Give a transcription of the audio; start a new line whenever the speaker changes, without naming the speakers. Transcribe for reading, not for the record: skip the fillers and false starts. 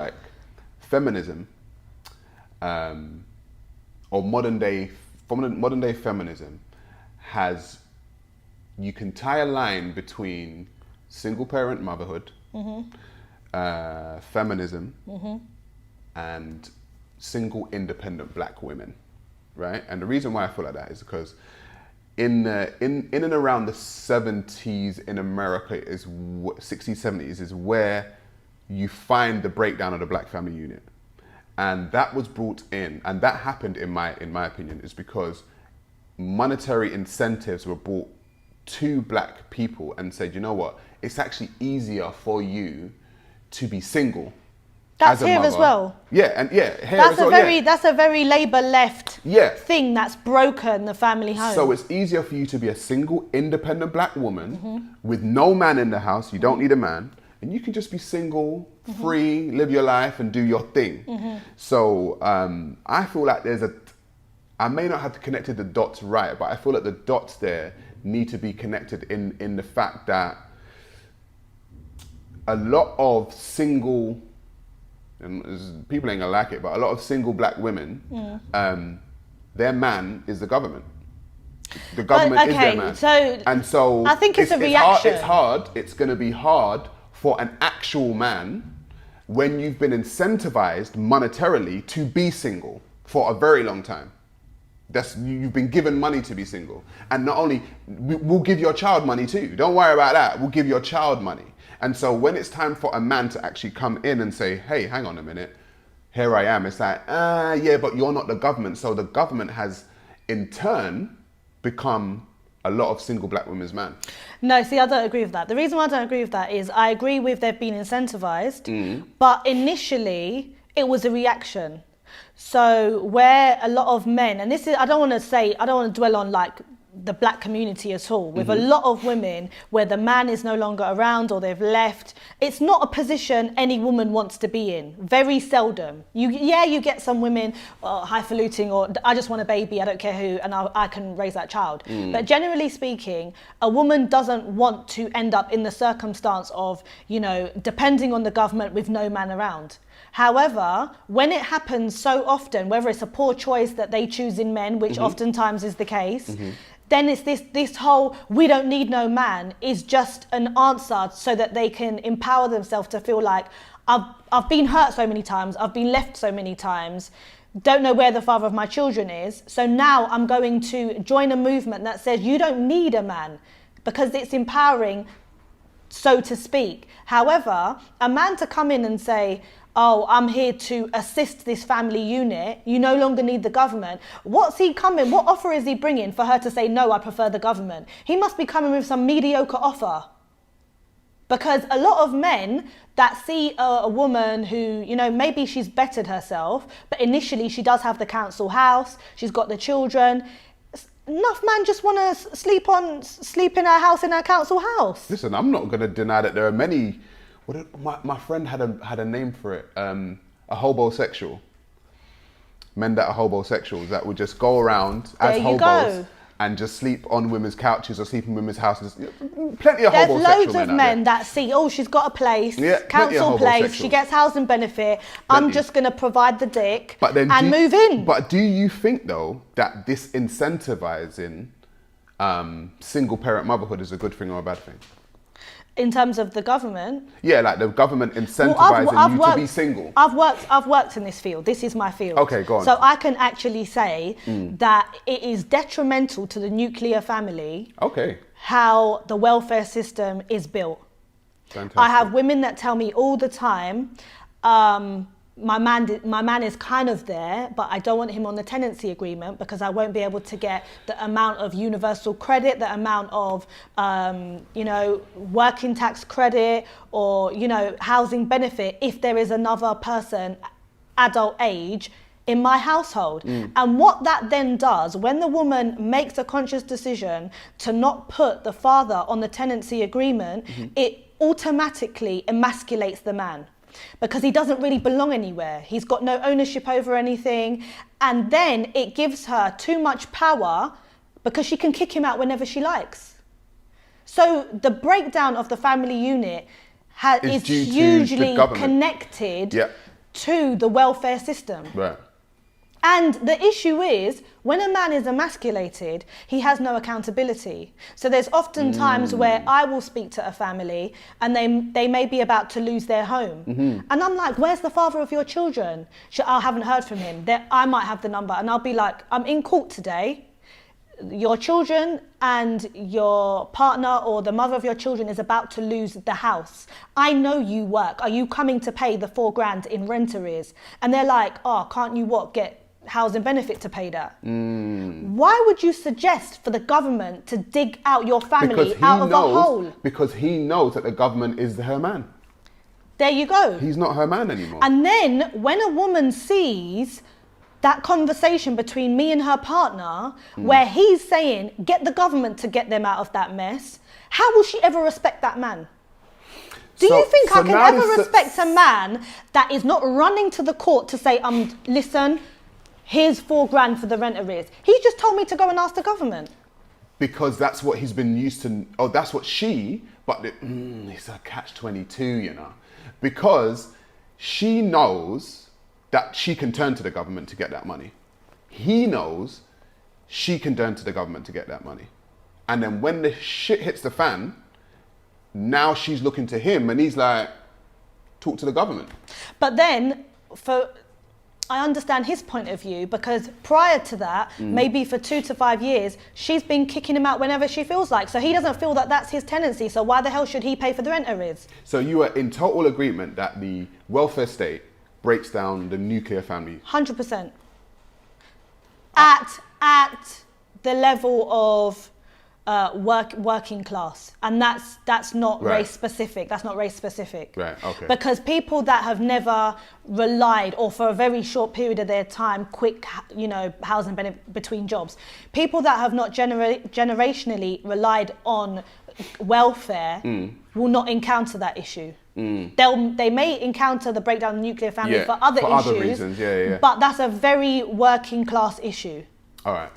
like feminism, or modern day feminism has, you can tie a line between single parent motherhood, feminism, and single independent black women, right? And the reason why I feel like that is because in and around the 70s in America is 60s, 70s is where you find the breakdown of the black family unit. And that was brought in, and that happened in my opinion, is because monetary incentives were brought to black people and said, you know what, it's actually easier for you to be single.
That's here as well.
Yeah, and here
that's
as well.
That's a very Labour left thing that's broken the family home.
So it's easier for you to be a single, independent black woman with no man in the house. You don't need a man, and you can just be single, free, live your life, and do your thing. So I feel like I may not have connected the dots right, but I feel like the dots there need to be connected in the fact that a lot of single, and people ain't gonna like it, but a lot of single black women, their man is the government. The government is their man. So
I think it's a reaction.
It's gonna be hard for an actual man when you've been incentivized monetarily to be single for a very long time. You've been given money to be single. And not only, we'll give your child money too. Don't worry about that. We'll give your child money. And so when it's time for a man to actually come in and say, hey, hang on a minute, here I am. It's like, yeah, but you're not the government. So the government has in turn become a lot of single black women's man.
No, see, I don't agree with that. The reason why I don't agree with that is I agree with they've been incentivized, but initially it was a reaction. So where a lot of men, and this is, I don't want to dwell on like the black community at all, with a lot of women where the man is no longer around or they've left, it's not a position any woman wants to be in. Very seldom. You get some women highfalutin, or I just want a baby, I don't care who, and I can raise that child. But generally speaking, a woman doesn't want to end up in the circumstance of, depending on the government with no man around. However, when it happens so often, whether it's a poor choice that they choose in men, which oftentimes is the case, then it's this whole, we don't need no man, is just an answer so that they can empower themselves to feel like, I've been hurt so many times, I've been left so many times, don't know where the father of my children is, so now I'm going to join a movement that says you don't need a man, because it's empowering, so to speak. However, a man to come in and say, oh, I'm here to assist this family unit, you no longer need the government. What's he coming? What offer is he bringing for her to say, no, I prefer the government? He must be coming with some mediocre offer. Because a lot of men that see a woman who, maybe she's bettered herself, but initially she does have the council house, she's got the children. Enough men just want to sleep in her house, in her council house.
Listen, I'm not going to deny that there are many. My friend had a name for it, a hobosexual. Men that are hobosexuals that would just go around as hobos and just sleep on women's couches or sleep in women's houses. Plenty of hobosexual men.
There's loads of men that see, she's got a place, council place, she gets housing benefit, I'm just going to provide the dick and move in.
But do you think though that this incentivizing single parent motherhood is a good thing or a bad thing?
In terms of the government?
Yeah, like the government incentivizing you to be single.
I've worked in this field. This is my field.
Okay, go on.
So I can actually say that it is detrimental to the nuclear family how the welfare system is built.
Fantastic.
I have women that tell me all the time, my man is kind of there, but I don't want him on the tenancy agreement because I won't be able to get the amount of universal credit, the amount of, working tax credit or, housing benefit if there is another person, adult age, in my household. And what that then does, when the woman makes a conscious decision to not put the father on the tenancy agreement, it automatically emasculates the man. Because he doesn't really belong anywhere. He's got no ownership over anything. And then it gives her too much power because she can kick him out whenever she likes. So the breakdown of the family unit is hugely connected to the welfare system.
Right.
And the issue is, when a man is emasculated, he has no accountability. So there's often times where I will speak to a family and they may be about to lose their home. And I'm like, where's the father of your children? I haven't heard from him. I might have the number and I'll be like, I'm in court today. Your children and your partner or the mother of your children is about to lose the house. I know you work. Are you coming to pay the $4,000 in rent arrears? And they're like, oh, can't you get housing benefit to pay that? Why would you suggest for the government to dig out your family out of a hole?
Because he knows that the government is her man.
There you go.
He's not her man anymore.
And then when a woman sees that conversation between me and her partner, where he's saying, get the government to get them out of that mess, how will she ever respect that man? Do you think I can ever respect a man that is not running to the court to say, listen, here's $4,000 for the rent arrears? He just told me to go and ask the government.
Because that's what he's been used to. Oh, that's what but it's a catch-22, Because she knows that she can turn to the government to get that money. He knows she can turn to the government to get that money. And then when the shit hits the fan, now she's looking to him and he's like, talk to the government.
But then, I understand his point of view, because prior to that, maybe for 2 to 5 years, she's been kicking him out whenever she feels like. So he doesn't feel that that's his tendency. So why the hell should he pay for the rent arrears?
So you are in total agreement that the welfare state breaks down the nuclear family?
100%. At the level of working class, and that's not race specific. That's not race specific.
Right. Okay.
Because people that have never relied, or for a very short period of their time, quick, housing benefit between jobs, people that have not generationally relied on welfare will not encounter that issue. They may encounter the breakdown of the nuclear family for other issues,
reasons. Yeah.
But that's a very working class issue.
All right.